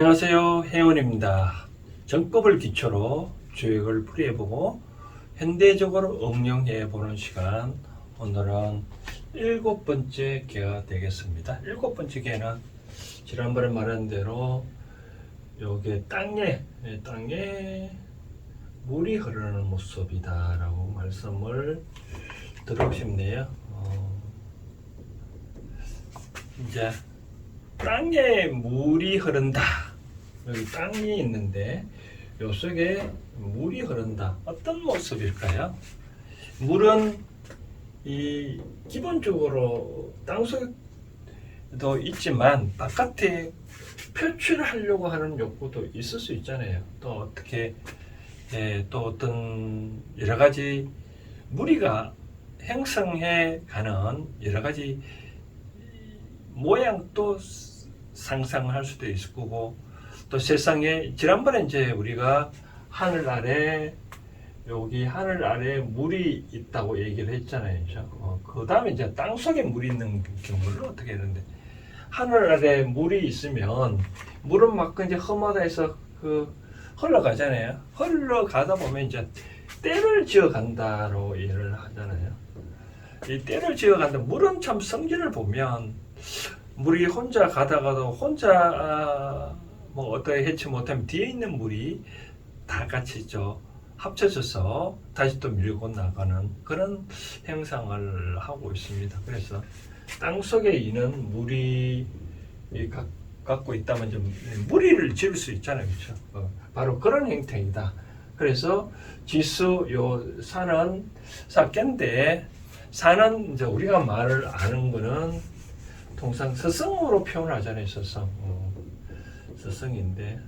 안녕하세요, 혜원입니다. 정법을 기초로 주역을 풀이해보고 현대적으로 응용해보는 시간, 오늘은 7번째 개가 되겠습니다. 7번째 개는 지난번에 말한 대로 요게 땅에 물이 흐르는 모습이다 라고 말씀을 드리고 싶네요. 이제 땅에 물이 흐른다. 여기 땅이 있는데 요 속에 물이 흐른다. 어떤 모습일까요? 물은 이 기본적으로 땅 속에도 있지만 바깥에 표출하려고 하는 욕구도 있을 수 있잖아요. 또 어떻게 또 어떤 여러 가지 무리가 형성해 가는 여러 가지 모양도 상상할 수도 있을 거고, 또 세상에 지난번에 이제 우리가 하늘 아래 여기 하늘 아래 물이 있다고 얘기를 했잖아요. 그 다음에 이제 땅 속에 물이 있는 경우를 어떻게 했는데, 하늘 아래 물이 있으면 물은 막 이제 험하다해서 흘러가잖아요. 흘러가다 보면 이제 때를 지어간다로 얘기를 하잖아요. 이 때를 지어간다. 물은 참 성질을 보면 물이 혼자 가다가도 혼자 뭐 어떻게 해치 못하면 뒤에 있는 물이 다 같이 합쳐져서 다시 또 밀고 나가는 그런 형상을 하고 있습니다. 그래서 땅 속에 있는 물이 갖고 있다면 좀 무리를 지을 수 있잖아요. 그렇죠? 바로 그런 형태이다. 그래서 지수 요 산은 삭견데, 산은 이제 우리가 말을 아는 거는 통상 서성으로 표현하잖아요. 서성인데,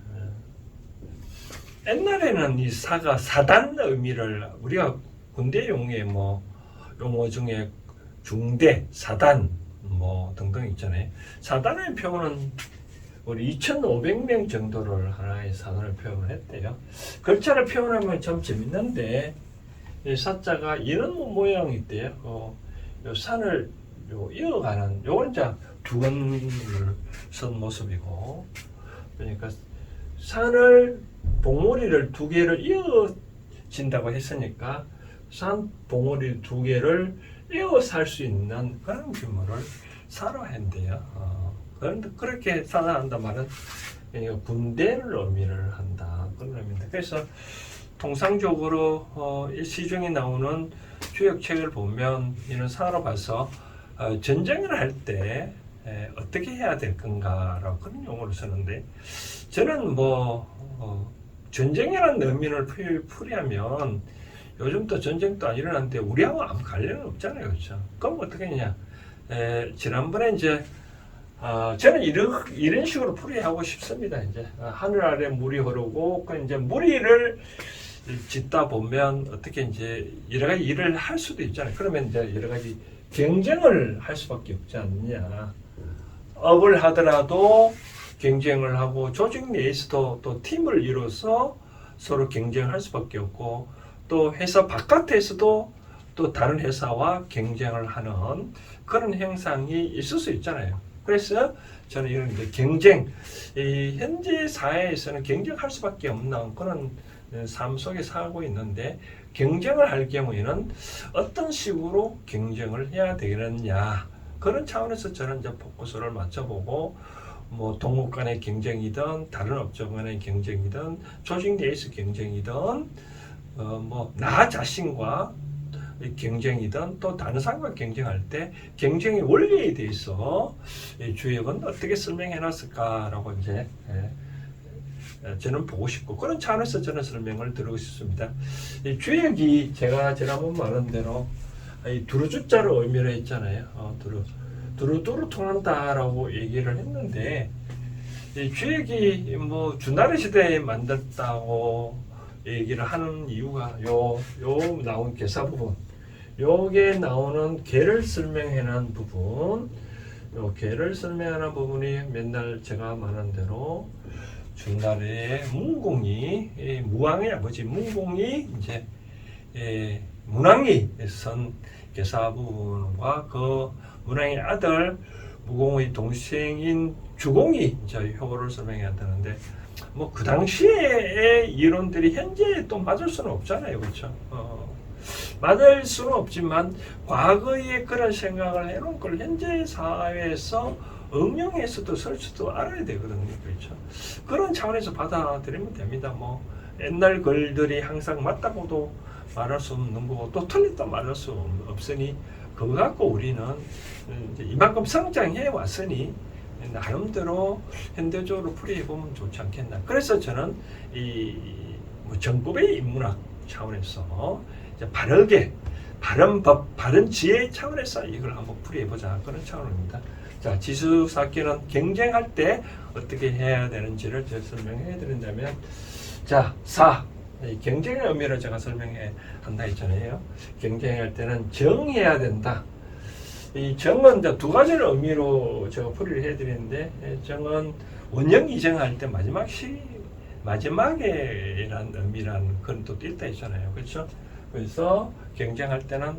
옛날에는 이 사가 사단 의미를 우리가 군대 용어에 용어 중에 중대, 사단 등등 있잖아요. 사단의 표현은 우리 2,500명 정도를 하나의 사단을 표현을 했대요. 글자를 표현하면 참 재밌는데, 이 사자가 이런 모양이 있대요. 요 산을 이어가는, 요건 이제 두건을 쓴 모습이고, 그러니까 산을 봉우리를 두 개를 이어진다고 했으니까 산 봉우리 두 개를 이어 살 수 있는 그런 규모를 사로 한대요. 그런데 그렇게 사한다 말은 군대를 의미를 한다 그런 의미입니다. 그래서 통상적으로 시중에 나오는 주역책을 보면 이는 사로 봐서 전쟁을 할 때 어떻게 해야 될 건가라고 그런 용어를 쓰는데, 저는 전쟁이라는 의미를 풀이하면 요즘도 전쟁도 안 일어나는데 우리하고 아무 관련은 없잖아요. 그렇죠? 그럼 어떻게 했냐? 지난번에 이제 저는 이런 식으로 풀이하고 싶습니다. 이제 하늘 아래 물이 흐르고 이제 무리를 짓다 보면 어떻게 이제 여러 가지 일을 할 수도 있잖아요. 그러면 이제 여러 가지 경쟁을 할 수밖에 없지 않느냐. 업을 하더라도 경쟁을 하고, 조직 내에서도 또 팀을 이뤄서 서로 경쟁할 수밖에 없고, 또 회사 바깥에서도 또 다른 회사와 경쟁을 하는 그런 형상이 있을 수 있잖아요. 그래서 저는 이런 이제 경쟁, 이 현재 사회에서는 경쟁할 수밖에 없는 그런 삶 속에 살고 있는데, 경쟁을 할 경우에는 어떤 식으로 경쟁을 해야 되느냐, 그런 차원에서 저는 이제 포커스를 맞춰보고, 동업 간의 경쟁이든 다른 업종 간의 경쟁이든 조직 내에서 경쟁이든 나 자신과 경쟁이든 또 다른 사람과 경쟁할 때 경쟁의 원리에 대해서 주역은 어떻게 설명해 놨을까라고 이제 저는 보고 싶고, 그런 차원에서 저는 설명을 드리고 싶습니다. 이 주역이 제가 지난번 말한 대로 두루주자를 의미를 했잖아요. 두루두루 통한다라고 얘기를 했는데, 이 주역이 주나라 시대에 만들었다고 얘기를 하는 이유가 요 나온 개사 부분, 요게 나오는 개를 설명해놓은 부분, 요 개를 설명하는 부분이 맨날 제가 말한 대로 주나라의 문공이, 무왕의 아버지 문공이 이제 문왕이 선 개사 부분과 그 문왕의 아들 무공의 동생인 주공이 이제 효를 설명해야 되는데 뭐 그 당시의 이론들이 현재 또 맞을 수는 없잖아요, 그렇죠? 맞을 수는 없지만 과거에 그런 생각을 해놓은 걸 현재 사회에서 응용해서도 쓸 수도 알아야 되거든요, 그렇죠? 그런 차원에서 받아들이면 됩니다. 뭐 옛날 글들이 항상 맞다고도 말할 수 없는 거고 또 틀렸다 말할 수 없으니 그거 갖고 우리는 이제 이만큼 성장해 왔으니 나름대로 현대적으로 풀이해 보면 좋지 않겠나. 그래서 저는 이뭐 정법의 인문학 차원에서 이제 바르게 바른 법, 바른 지혜 차원에서 이걸 한번 풀이해 보자 그런 차원입니다. 자, 지수사학계는 경쟁할 때 어떻게 해야 되는지를 제가 설명해 드린다면, 자, 경쟁의 의미를 제가 설명해 한다 했잖아요. 경쟁할 때는 정해야 된다. 이 정은 이제 두 가지를 의미로 제가 풀이를 해드리는데, 정은 원형 이정할 때 마지막에란 의미라는 그런 뜻도 있다 했잖아요. 그렇죠? 그래서 경쟁할 때는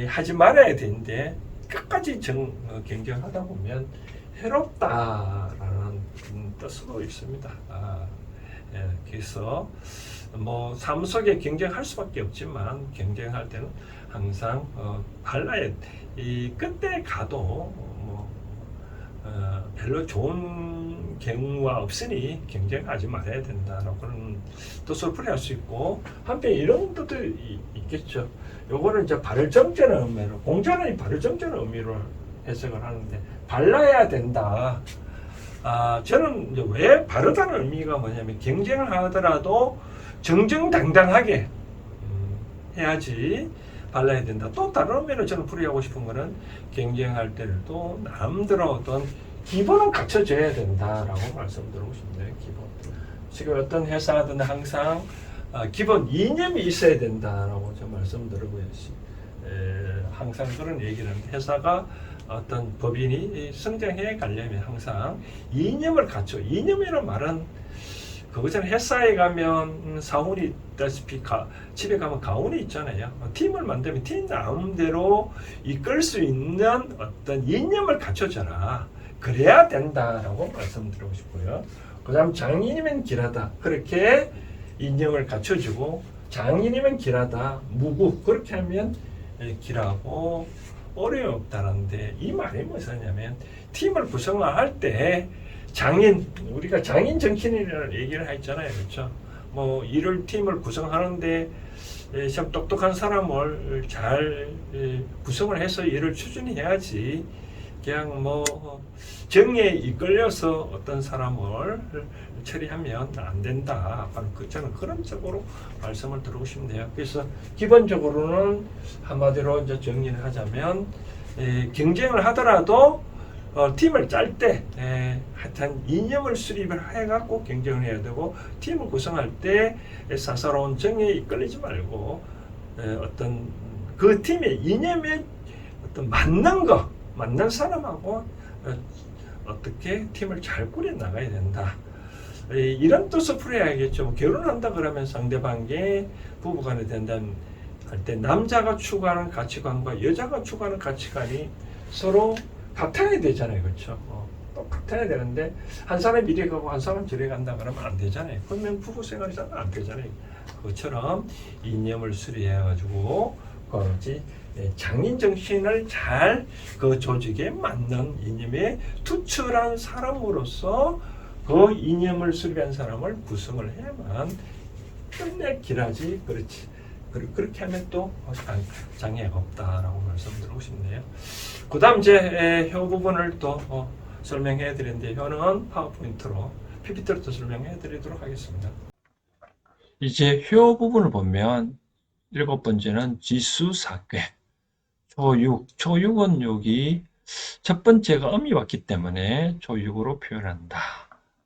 하지 말아야 되는데 끝까지 경쟁하다 보면 해롭다라는 뜻으로 있습니다. 그래서 뭐 삶 속에 경쟁할 수밖에 없지만 경쟁할 때는 항상 발라야 이 끝에 가도 별로 좋은 경우가 없으니 경쟁하지 말아야 된다라고 그런 뜻으로 풀이할 수 있고, 한편 이런 뜻도 있겠죠. 요거는 이제 발을 정죄는 의미로, 공자는 발을 정죄는 의미로 해석을 하는데 발라야 된다. 저는 이제 왜 바르다는 의미가 뭐냐면 경쟁을 하더라도 정정당당하게 해야지 발라야 된다. 또 다른 의미로 저는 풀이하고 싶은 거는 경쟁할 때도 나름대로 어떤 기본은 갖춰져야 된다라고 말씀드리고 싶네요. 기본. 지금 어떤 회사든 항상 기본 이념이 있어야 된다라고 저 말씀드리고요. 항상 그런 얘기를 하는데 회사가 어떤 법인이 성장해 가려면 항상 이념을 갖춰. 이념이라는 말은 그거잖아요. 회사에 가면 사원이 있다시피 집에 가면 가훈이 있잖아요. 팀을 만들면 팀 나름대로 이끌 수 있는 어떤 이념을 갖춰줘라. 그래야 된다라고 말씀드리고 싶고요. 그 다음 장인이면 길하다. 그렇게 이념을 갖춰주고 장인이면 길하다. 무구. 그렇게 하면 길하고 어려움이 없다는데 이 말이 무엇이냐면 팀을 구성할 때 우리가 장인 정신이라는 얘기를 했잖아요. 그렇죠? 뭐 일을 팀을 구성하는데 참 똑똑한 사람을 잘 구성을 해서 일을 추진해야지 그냥 뭐 정에 이끌려서 어떤 사람을 처리하면 안 된다. 저는 그런 쪽으로 말씀을 드리고 싶네요. 그래서 기본적으로는 한마디로 이제 정리를 하자면 경쟁을 하더라도 팀을 짤 때 하여튼 이념을 수립을 해갖고 경쟁을 해야 되고, 팀을 구성할 때 사사로운 정에 이끌리지 말고 어떤 그 팀의 이념에 어떤 맞는 사람하고 어떻게 팀을 잘 꾸려 나가야 된다. 이런 뜻을 풀어야겠죠. 결혼한다 그러면 상대방이 부부간에 된다는 할 때 남자가 추구하는 가치관과 여자가 추구하는 가치관이 서로 같아야 되잖아요. 그렇죠? 똑같아야 되는데 한 사람 이리 가고 한 사람 저리 간다 그러면 안 되잖아요. 그러면 부부 생활이 잘 안 되잖아요. 그것처럼 이념을 수리해가지고 그렇지 장인 정신을 잘 그 조직에 맞는 이념에 투철한 사람으로서 그 이념을 수립한 사람을 구성을 해야만 끝내 길하지. 그렇지. 그렇게 하면 또 장애가 없다라고 말씀드리고 싶네요. 그 다음 이제 효 부분을 또 설명해 드리는데, 효는 파워포인트로 PPT로 또 설명해 드리도록 하겠습니다. 이제 효 부분을 보면 7번째는 지수사괴, 초육은 여기 첫 번째가 음이 왔기 때문에 초육으로 표현한다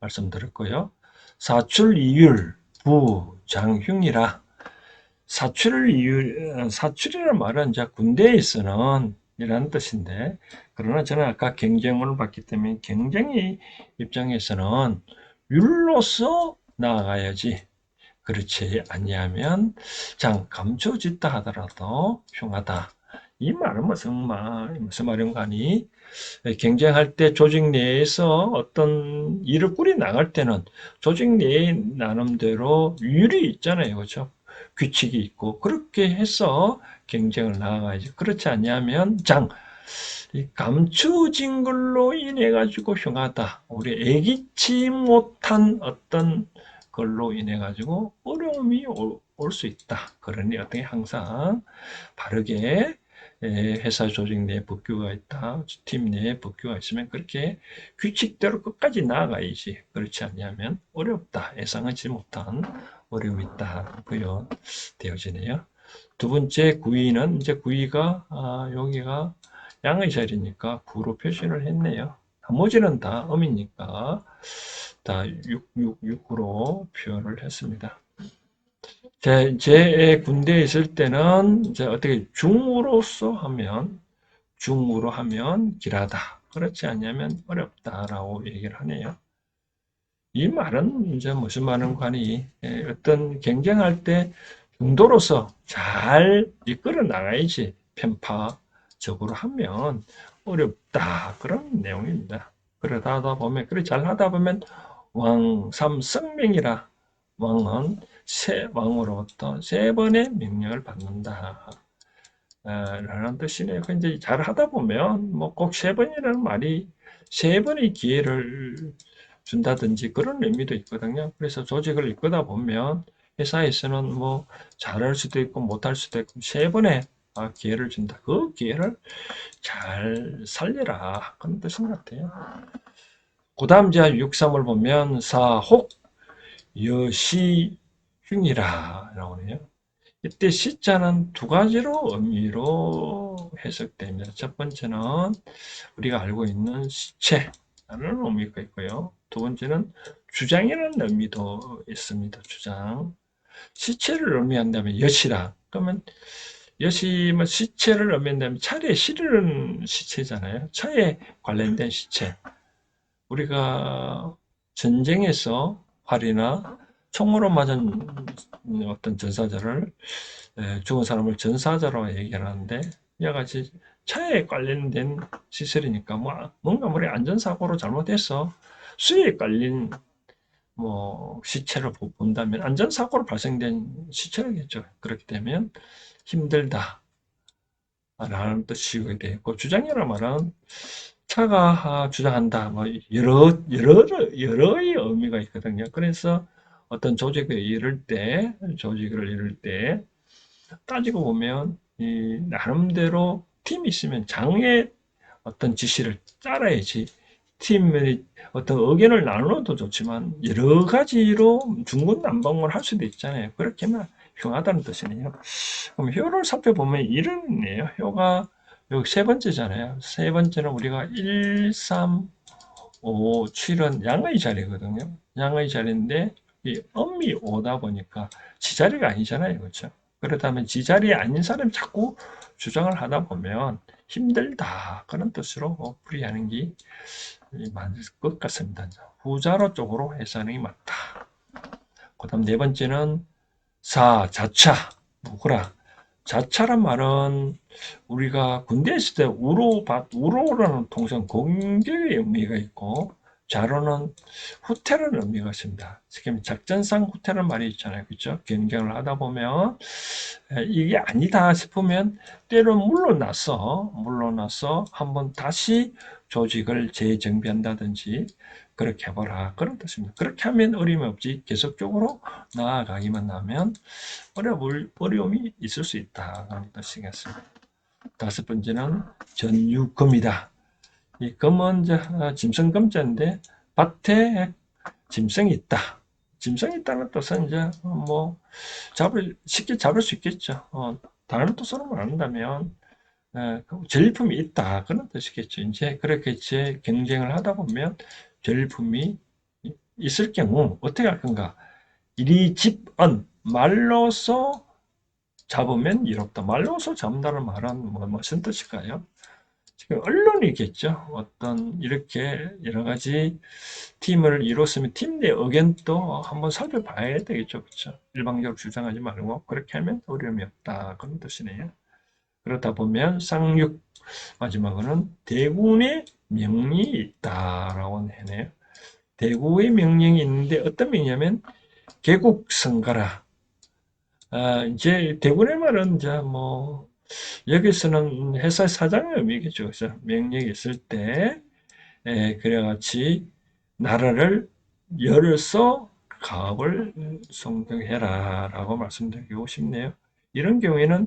말씀드렸고요. 사출이율 부장흉이라. 사출이라는 말은 이제 군대에서는 이라는 뜻인데, 그러나 저는 아까 경쟁을 봤기 때문에 경쟁의 입장에서는 율로서 나아가야지. 그렇지 아니하면 감춰짓다 하더라도 흉하다. 이 말은 무슨 말인가 하니, 경쟁할 때 조직 내에서 어떤 일을 꾸려 나갈 때는 조직 내에 나름대로 율이 있잖아요. 그렇죠? 규칙이 있고 그렇게 해서 경쟁을 나아가야지. 그렇지 않냐면 이 감추어진 걸로 인해 가지고 흉하다. 우리 예기치 못한 어떤 걸로 인해 가지고 어려움이 올 수 있다. 그러니 어떻게 항상 바르게 회사 조직 내에 법규가 있다. 팀 내에 법규가 있으면 그렇게 규칙대로 끝까지 나아가야지. 그렇지 않냐면 어렵다. 예상하지 못한 어려움이 있다. 부여되어지네요. 두 번째 구위는 이제 구위가 여기가 양의 자리니까 구로 표시를 했네요. 나머지는 다 음이니까 다 6으로 표현을 했습니다. 제 군대에 있을 때는 이제 어떻게 중으로 하면 길하다. 그렇지 않냐면 어렵다라고 얘기를 하네요. 이 말은 이제 무슨 말은 관이 어떤 경쟁할 때 중도로서 잘 이끌어 나가야지 편파적으로 하면 어렵다. 그런 내용입니다. 그러다 보면, 그래 잘 하다 보면 왕삼성명이라 왕은 왕으로부터 세 번의 명령을 받는다. 라는 뜻이네요. 이제 잘 하다 보면 뭐 꼭 세 번이라는 말이 세 번의 기회를 준다든지 그런 의미도 있거든요. 그래서 조직을 이끌다 보면 회사에서는 뭐 잘할 수도 있고 못할 수도 있고 세 번의 기회를 준다. 그 기회를 잘 살려라. 그런 뜻인 것 같아요. 그 다음 제 6.3을 보면 사혹 여시흉이라 라고 하네요. 이때 시자는 두 가지로 의미로 해석됩니다. 첫 번째는 우리가 알고 있는 시체라는 의미가 있고요. 두 번째는 주장이라는 의미도 있습니다. 주장. 시체를 의미한다면 여시라. 그러면 여시면 시체를 의미한다면 차례 실은 시체잖아요. 차에 관련된 시체. 우리가 전쟁에서 활이나 총으로 맞은 어떤 전사자를 죽은 사람을 전사자로 얘기하는데 이와 같이 차에 관련된 시설이니까 뭔가 우리 안전사고로 잘못해서 수에 깔린 시체를 본다면 안전사고로 발생된 시체겠죠. 그렇게 되면 힘들다 라는 뜻이 되고 주장이라는 말은 차가 주장한다. 여러의 의미가 있거든요. 그래서 어떤 조직을 이룰 때 따지고 보면 나름대로 팀이 있으면 장의 어떤 지시를 따라야지 팀의 어떤 의견을 나누어도 좋지만 여러 가지로 중구난방을 할 수도 있잖아요. 그렇게만 흉하다는 뜻이네요. 그럼 효를 살펴보면 이런 있네요. 효가 여기 세 번째잖아요. 세 번째는 우리가 1, 3, 5, 7은 양의 자리거든요. 양의 자리인데 이 음이 오다 보니까 지자리가 아니잖아요. 그렇죠? 그렇다면 지자리에 아닌 사람이 자꾸 주장을 하다 보면 힘들다. 그런 뜻으로 풀이하는 게 맞을 것 같습니다. 후자로 쪽으로 해석하는 게 맞다. 그 다음 네 번째는 자차, 누구라. 자차란 말은 우리가 군대에 있을 때 우로라는 통상 공격의 의미가 있고 자로는 후퇴라는 의미가 있습니다. 지금 작전상 후퇴라는 말이 있잖아요. 그렇죠? 경쟁을 하다 보면 이게 아니다 싶으면 때론 물러나서 한번 다시 조직을 재정비한다든지 그렇게 해봐라. 그런 뜻입니다. 그렇게 하면 어려움이 없지. 계속적으로 나아가기만 하면 어려움이 있을 수 있다. 그런 뜻이겠습니다. 다섯 번째는 전유금이다. 이 금은 짐승금자인데 밭에 짐승이 있다. 짐승이 있다는 뜻은 이제 쉽게 잡을 수 있겠죠. 다른 뜻으로 말한다면 전리품이 있다. 그런 뜻이겠죠. 이제 그렇게 경쟁을 하다 보면 전리품이 있을 경우 어떻게 할 건가? 이리 집언 말로서 잡으면 이롭다. 말로서 잡는다는 말은 무슨 뜻일까요? 지금 언론이겠죠. 어떤 이렇게 여러 가지 팀을 이뤘으면 팀 내 의견도 한번 살펴봐야 되겠죠. 그렇죠? 일방적으로 주장하지 말고 그렇게 하면 어려움이 없다. 그런 뜻이네요. 그러다 보면 쌍육, 마지막으로는 대군의 명령이 있다라고 해내요. 대구의 명령이 있는데 어떤 명령이냐면 개국성가라. 이제 대군의 말은 이제 뭐 여기서는 회사 사장의 의미겠죠. 그래서 명령이 있을 때 그래같이 나라를 열어서 가업을 성공해라라고 말씀드리고 싶네요. 이런 경우에는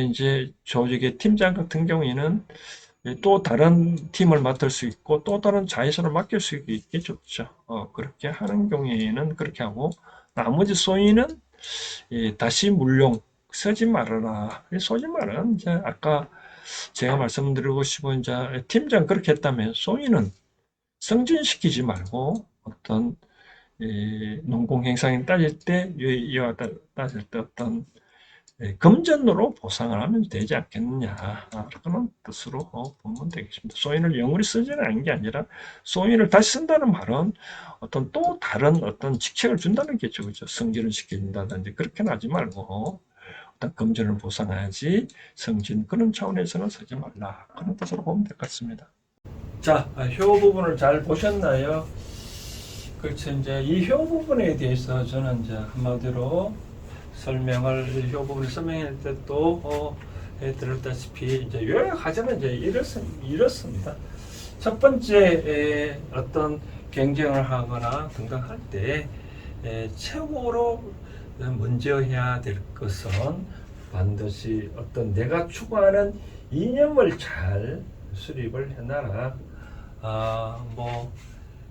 이제 조직의 팀장 같은 경우에는 또 다른 팀을 맡을 수 있고 또 다른 자회사를 맡길 수 있겠죠. 그렇죠? 그렇게 하는 경우에는 그렇게 하고 나머지 소위는 다시 물용 쓰지 말아라. 쏘지 말은 이제 아까 제가 말씀드리고 싶은 이제 팀장 그렇게 했다면 소위는 승진시키지 말고 어떤 농공행상에 따질 때 이와 따질 때 어떤 금전으로 보상을 하면 되지 않겠느냐 그런 뜻으로 보면 되겠습니다. 소인을 영원히 쓰지는 않은 게 아니라 소인을 다시 쓴다는 말은 어떤 또 다른 어떤 직책을 준다는 게죠. 그죠? 승진을 시킨다든지 그렇게는 하지 말고 어떤 금전을 보상하지 승진 그런 차원에서는 쓰지 말라 그런 뜻으로 보면 될 것 같습니다. 자, 효 부분을 잘 보셨나요? 그렇죠. 이제 이 효 부분에 대해서 저는 이제 한마디로 설명을 효 부분을 설명할 때 또 해드렸다시피 이제 요약하자면 이제 이렇습니다. 첫 번째 어떤 경쟁을 하거나 등등 할 때 최고로 먼저 해야 될 것은 반드시 어떤 내가 추구하는 이념을 잘 수립을 해놔라. 뭐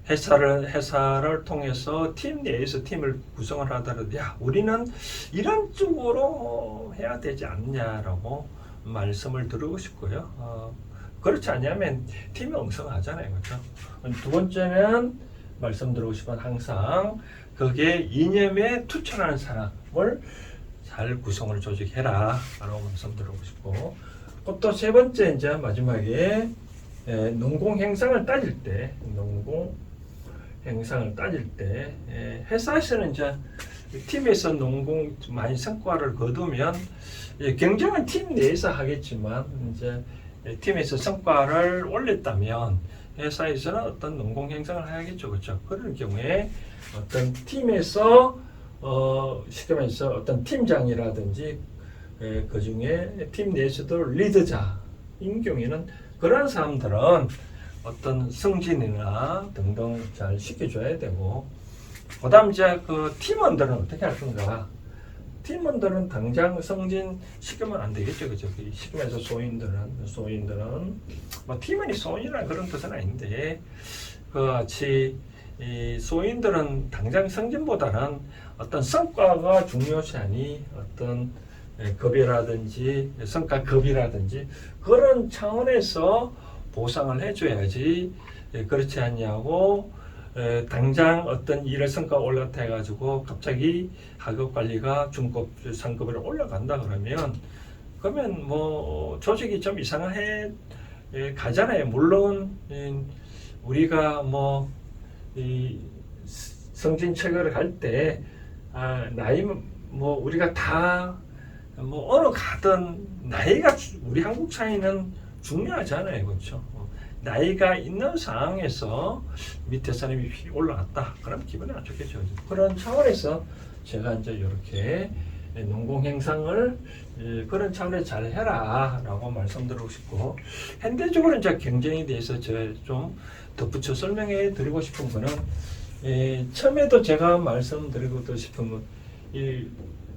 회사를 통해서 팀 내에서 팀을 구성을 하더라도 야 우리는 이런 쪽으로 해야 되지 않냐라고 말씀을 드리고 싶고요. 그렇지 않으면 팀이 엉성하잖아요. 그렇죠? 두 번째는 말씀드리고 싶은 항상 그게 이념에 투철하는 사람을 잘 구성을 조직해라 라고 말씀드리고 싶고 또 세 번째 이제 마지막에 농공 행상을 따질 때 회사에서는 이제 팀에서 농공 많이 성과를 거두면 경쟁은 팀 내에서 하겠지만 이제 팀에서 성과를 올렸다면 회사에서는 어떤 농공 행상을 해야겠죠. 그렇죠? 그런 경우에 어떤 팀에서 쉽게 말해서 어떤 팀장이라든지 그 중에 팀 내에서도 리더자인 경우에는 그런 사람들은 어떤 승진이나 등등 잘 시켜줘야 되고, 그 다음 이제 그 팀원들은 어떻게 할 건가? 팀원들은 당장 승진 시키면 안 되겠죠, 그죠? 시키면서 소인들은 뭐 팀원이 소인이라는 그런 뜻은 아닌데, 그 같이 이 소인들은 당장 승진보다는 어떤 성과가 중요시 하니 어떤 급이라든지 성과급이라든지 그런 차원에서 보상을 해줘야지 그렇지 않냐고 당장 어떤 일의 성과가 올랐다 해가지고 갑자기 하급 관리가 중급 상급으로 올라간다 그러면 뭐 조직이 좀 이상해 가잖아요. 물론 우리가 뭐 이 승진 체계를 갈 때 나이 뭐 우리가 다 뭐 어느 가든 나이가 우리 한국 사회는 중요하잖아요, 그렇죠? 나이가 있는 상황에서 밑에 사람이 올라갔다, 그럼 기분이 안 좋겠죠. 그런 차원에서 제가 이제 이렇게 농공행상을 그런 차원에서 잘 해라라고 말씀드리고 싶고, 현대적으로 이제 경쟁에 대해서 제가 좀 덧붙여 설명해 드리고 싶은 거는 처음에도 제가 말씀드리고 싶은 건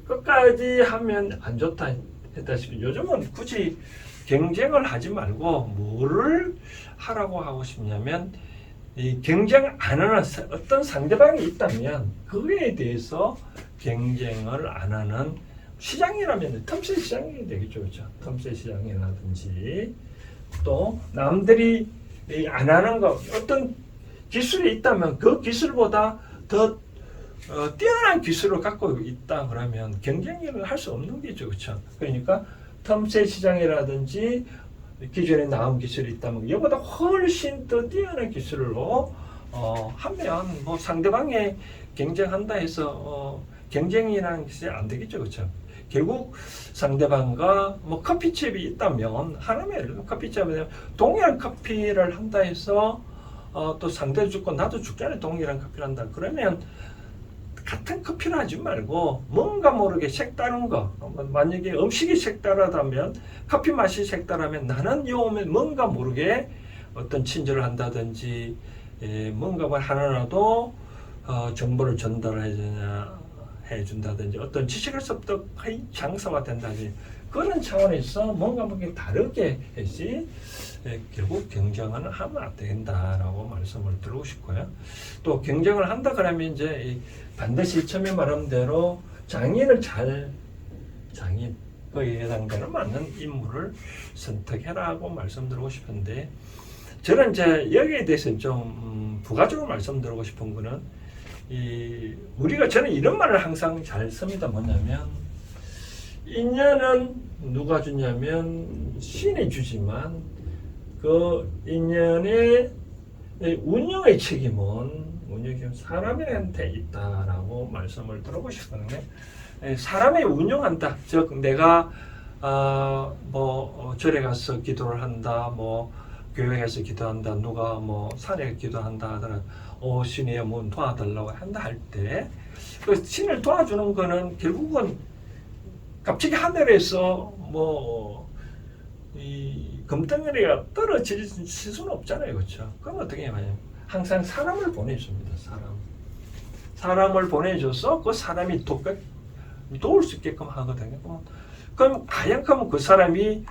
끝까지 하면 안 좋다 했다시피 요즘은 굳이 경쟁을 하지 말고 뭐를 하라고 하고 싶냐면 이 경쟁 안 하는 어떤 상대방이 있다면 그에 대해서 경쟁을 안 하는 시장이라면 틈새 시장이 되겠죠. 그렇죠? 틈새 시장이라든지 또 남들이 안 하는 거 어떤 기술이 있다면 그 기술보다 더 뛰어난 기술을 갖고 있다 그러면 경쟁을 할 수 없는 게죠. 그렇죠? 그러니까 틈새 시장이라든지 기존에 나온 기술이 있다면 이보다 훨씬 더 뛰어난 기술로 하면 뭐 상대방이 경쟁한다 해서 경쟁이라는 것이 안 되겠죠. 그렇죠? 결국 상대방과 뭐 커피집이 있다면 하나면 커피집에 동일한 커피를 한다 해서 또 상대도 죽고 나도 죽잖아요. 동일한 커피를 한다. 그러면 같은 커피를 하지 말고 뭔가 모르게 색다른 거, 만약에 음식이 색다르다면 커피 맛이 색다르면 나는 이 오면 뭔가 모르게 어떤 친절을 한다든지 뭔가 하나라도 정보를 해준다든지 어떤 지식을 습득의 장사가 된다든지 그런 차원에서 뭔가 다르게 해야지 결국 경쟁은 하면 안 된다라고 말씀을 드리고 싶고요. 또 경쟁을 한다 그러면 이제 반드시 처음에 말한 대로 장인을 장인 거기에 해당되는 맞는 인물을 선택해라고 말씀드리고 싶은데 저는 이제 여기에 대해서 좀 부가적으로 말씀드리고 싶은 거는 저는 이런 말을 항상 잘 씁니다. 뭐냐면 인연은 누가 주냐면 신이 주지만 그 인연의 운영의 책임은 사람한테 있다라고 말씀을 드리고 싶은데 사람이 운영한다. 즉 내가 절에 가서 기도를 한다. 교회에서 기도한다. 누가 산에 기도한다 하더라도 신이 도와달라고 한다 할 때 그 신을 도와주는 거는 결국은 갑자기 하늘에서 이 금덩어리가 떨어질 수는 없잖아요. 그렇죠? 그럼 어떻게 해야 하냐면 항상 사람을 보내줍니다. 사람을 보내줘서 그 사람이 도울 수 있게끔 하거든요. 그럼 과연 그 사람이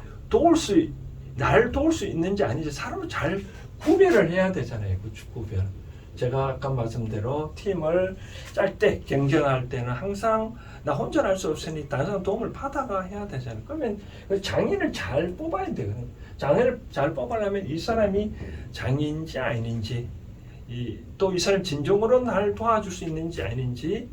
날 도울 수 있는지 아닌지 사람을 잘 구별을 해야 되잖아요. 그 구별. 제가 아까 말씀대로 팀을 짤 때, 경쟁할 때는 항상 나 혼자 할 수 없으니 다른 사람 도움을 받아가 해야 되잖아요. 그러면 장인을 잘 뽑아야 되거든요. 장인을 잘 뽑으려면 이 사람이 장인인지 아닌지, 또 이 사람 진정으로 날 도와줄 수 있는지 아닌지,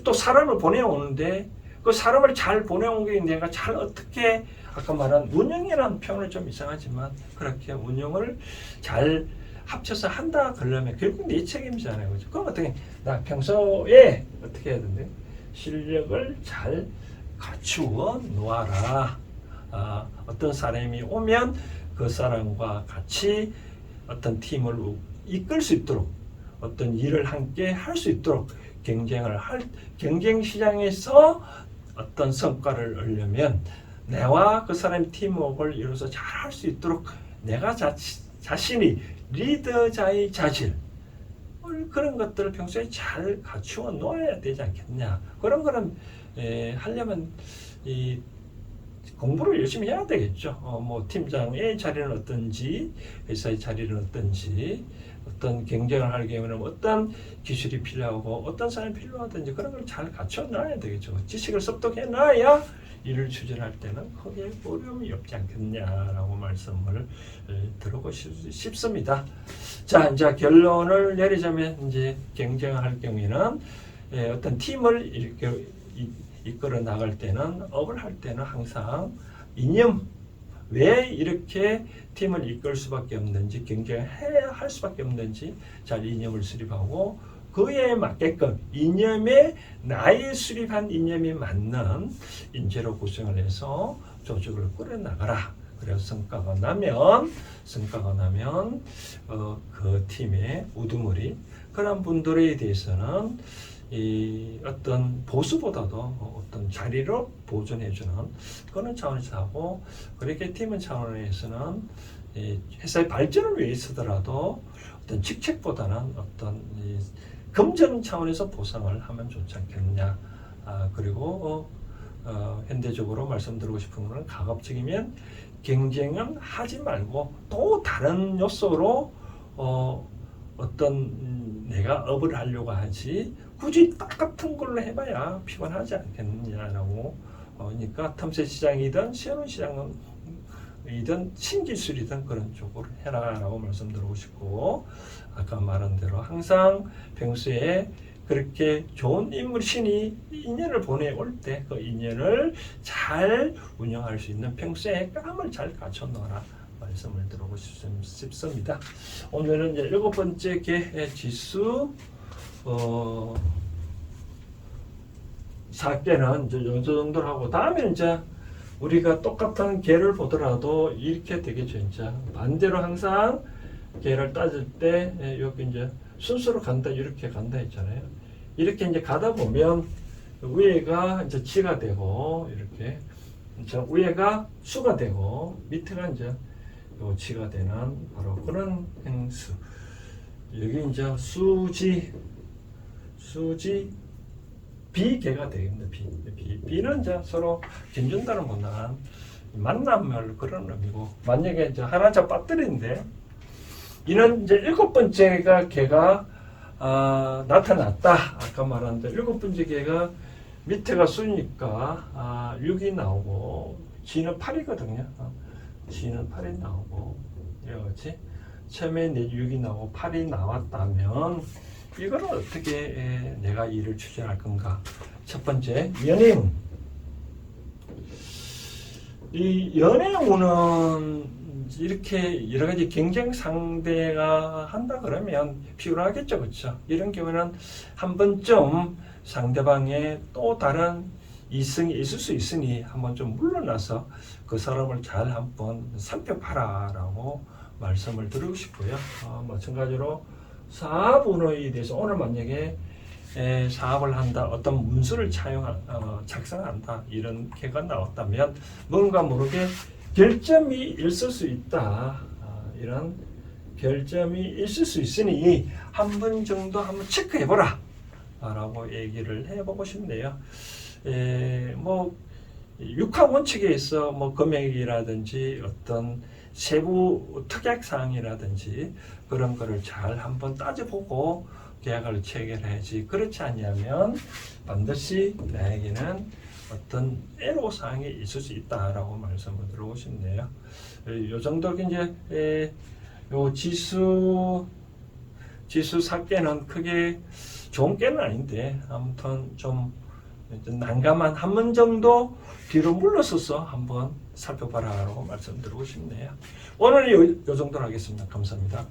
또 사람을 보내오는데 그 사람을 잘 보내온 게 내가 잘 어떻게 아까 말한 운영이라는 표현은 좀 이상하지만 그렇게 운영을 잘 합쳐서 한다 그러려면 결국 내 책임이잖아요. 그렇죠? 그럼 어떻게 나 평소에 어떻게 해야 되는데 실력을 잘 갖추어 놓아라. 어떤 사람이 오면 그 사람과 같이 어떤 팀을 이끌 수 있도록 어떤 일을 함께 할 수 있도록 경쟁 시장에서 어떤 성과를 얻으려면 내와 그 사람의 팀워크를 이루어서 잘 할 수 있도록 내가 자신이 리더자의 자질 그런 것들을 평소에 잘 갖추어 놓아야 되지 않겠냐. 그런 거는 하려면 공부를 열심히 해야 되겠죠. 팀장의 자리는 어떤지, 회사의 자리는 어떤지, 어떤 경쟁을 하기 위해서 어떤 기술이 필요하고 어떤 사람이 필요하든지 그런 걸 잘 갖춰 놔야 되겠죠. 지식을 습득해 놔야 일을 추진할 때는 크게 어려움이 없지 않겠냐라고 말씀을 드리고 싶습니다. 자, 이제 결론을 내리자면 이제 경쟁할 경우에는 어떤 팀을 이렇게 이끌어 나갈 때는 업을 할 때는 항상 이념 왜 이렇게 팀을 이끌 수밖에 없는지 경쟁해야 할 수밖에 없는지 잘 이념을 수립하고 그에 맞게끔 나의 수립한 이념이 맞는 인재로 구성을 해서 조직을 꾸려나가라. 그래서 성과가 나면 그 팀의 우두머리 그런 분들에 대해서는 어떤 보수보다도 어떤 자리를 보존해주는 그런 차원에서 하고 그렇게 팀은 차원에서는 회사의 발전을 위해서더라도 어떤 직책보다는 어떤 금전 차원에서 보상을 하면 좋지 않겠느냐. 그리고 현대적으로 말씀드리고 싶은 것은 가급적이면 경쟁은 하지 말고 또 다른 요소로 어떤 내가 업을 하려고 하지 굳이 똑같은 걸로 해봐야 피곤하지 않겠느냐라고. 그러니까 틈새 시장이든 새로운 시장이든 신기술이든 그런 쪽으로 해라라고 말씀드리고 싶고 아까 말한 대로 항상 평소에 그렇게 좋은 신이 인연을 보내올 때 그 인연을 잘 운영할 수 있는 평소에 깜을 잘 갖춰 놓아라 말씀을 드리고 싶습니다. 오늘은 이제 7번째 지수 4개는 이제 요 정도로 하고, 다음에 이제 우리가 똑같은 개를 보더라도 이렇게 되겠죠. 이제 반대로 항상 개를 따질 때 여기 이제 순서로 간다, 이렇게 간다 했잖아요. 이렇게 이제 가다 보면 위에가 이제 지가 되고, 이렇게 이제 위에가 수가 되고 밑에가 이제 요 지가 되는 바로 그런 행수. 여기 이제 수지 비개가 되겠네. 비는 이제 서로 견준다는 것은 만남을 그런 의미고, 만약에 이제 하나자 빠뜨린데 이는 이제 7번째가 개가 나타났다. 아까 말한 대 7번째 개가 밑에가 수니까 6이 나오고, 지는 8이거든요. 지는 8이 나오고, 그렇지? 처음에 6이 나오고 8이 나왔다면 이거를 어떻게 내가 일을 추진할 건가? 첫 번째, 연애운. 이 연애운은 이렇게 여러 가지 경쟁 상대가 한다 그러면 피곤하겠죠, 그렇죠? 이런 경우는 한 번쯤 상대방의 또 다른 이성이 있을 수 있으니 한번 좀 물러나서 그 사람을 잘 한번 살펴봐라라고 말씀을 드리고 싶고요. 마찬가지로 사업운에 대해서 오늘 만약에 사업을 한다, 어떤 문서를 작성한다, 이런 개가 나왔다면 뭔가 모르게 결점이 있을 수 있다. 이런 결점이 있을 수 있으니 한 번 정도 한번 체크해보라 라고 얘기를 해보고 싶네요. 뭐 육하 원칙에 있어 뭐 금액이라든지 어떤 세부 특약사항이라든지 그런 거를 잘 한번 따져보고 계약을 체결해야지, 그렇지 않냐면 반드시 나에게는 어떤 애로사항이 있을 수 있다라고 말씀을 드리고 싶네요. 요 정도 이제 요 지수 4개는 크게 좋은 개는 아닌데 아무튼 좀 난감한 한 번 정도 뒤로 물러서서 한번 살펴봐라라고 말씀드리고 싶네요. 오늘 요 정도로 하겠습니다. 감사합니다.